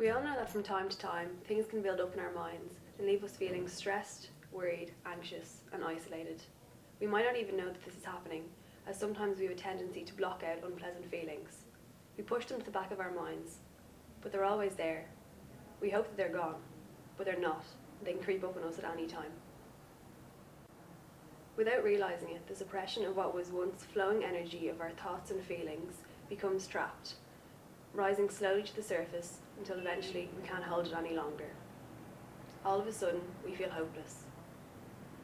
We all know that from time to time, things can build up in our minds and leave us feeling stressed, worried, anxious, and isolated. We might not even know that this is happening, as sometimes we have a tendency to block out unpleasant feelings. We push them to the back of our minds, but they're always there. We hope that they're gone, but they're not. They can creep up on us at any time. Without realising it, the suppression of what was once flowing energy of our thoughts and feelings becomes trapped, rising slowly to the surface until eventually we can't hold it any longer. All of a sudden, we feel hopeless.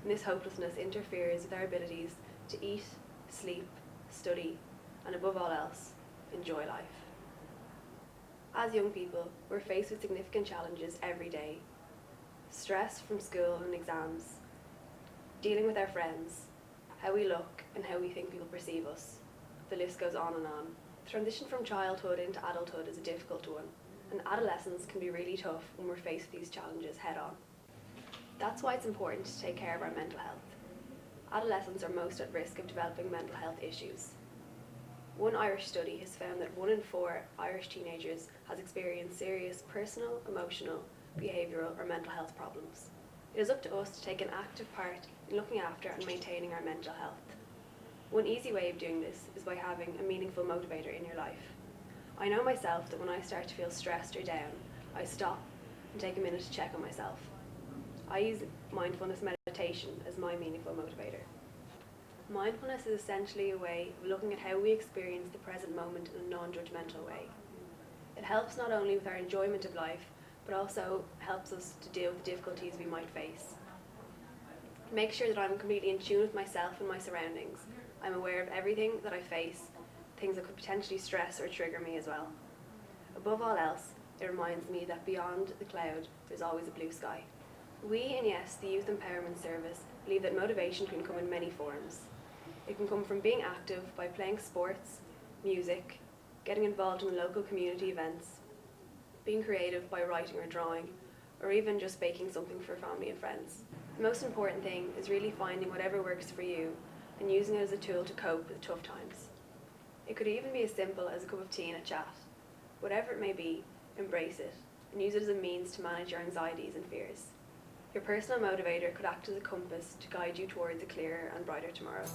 And this hopelessness interferes with our abilities to eat, sleep, study, and above all else, enjoy life. As young people, we're faced with significant challenges every day. Stress from school and exams, dealing with our friends, how we look and how we think people perceive us. The list goes on and on. The transition from childhood into adulthood is a difficult one, and adolescence can be really tough when we're faced with these challenges head on. That's why it's important to take care of our mental health. Adolescents are most at risk of developing mental health issues. One Irish study has found that 1 in 4 Irish teenagers has experienced serious personal, emotional, behavioural or mental health problems. It is up to us to take an active part in looking after and maintaining our mental health. One easy way of doing this is by having a meaningful motivator in your life. I know myself that when I start to feel stressed or down, I stop and take a minute to check on myself. I use mindfulness meditation as my meaningful motivator. Mindfulness is essentially a way of looking at how we experience the present moment in a non-judgmental way. It helps not only with our enjoyment of life, but also helps us to deal with the difficulties we might face. Make sure that I'm completely in tune with myself and my surroundings. I'm aware of everything that I face, things that could potentially stress or trigger me as well. Above all else, it reminds me that beyond the cloud, there's always a blue sky. We in Yes, the Youth Empowerment Service, believe that motivation can come in many forms. It can come from being active by playing sports, music, getting involved in local community events, being creative by writing or drawing, or even just baking something for family and friends. The most important thing is really finding whatever works for you and using it as a tool to cope with tough times. It could even be as simple as a cup of tea and a chat. Whatever it may be, embrace it and use it as a means to manage your anxieties and fears. Your personal motivator could act as a compass to guide you towards a clearer and brighter tomorrow.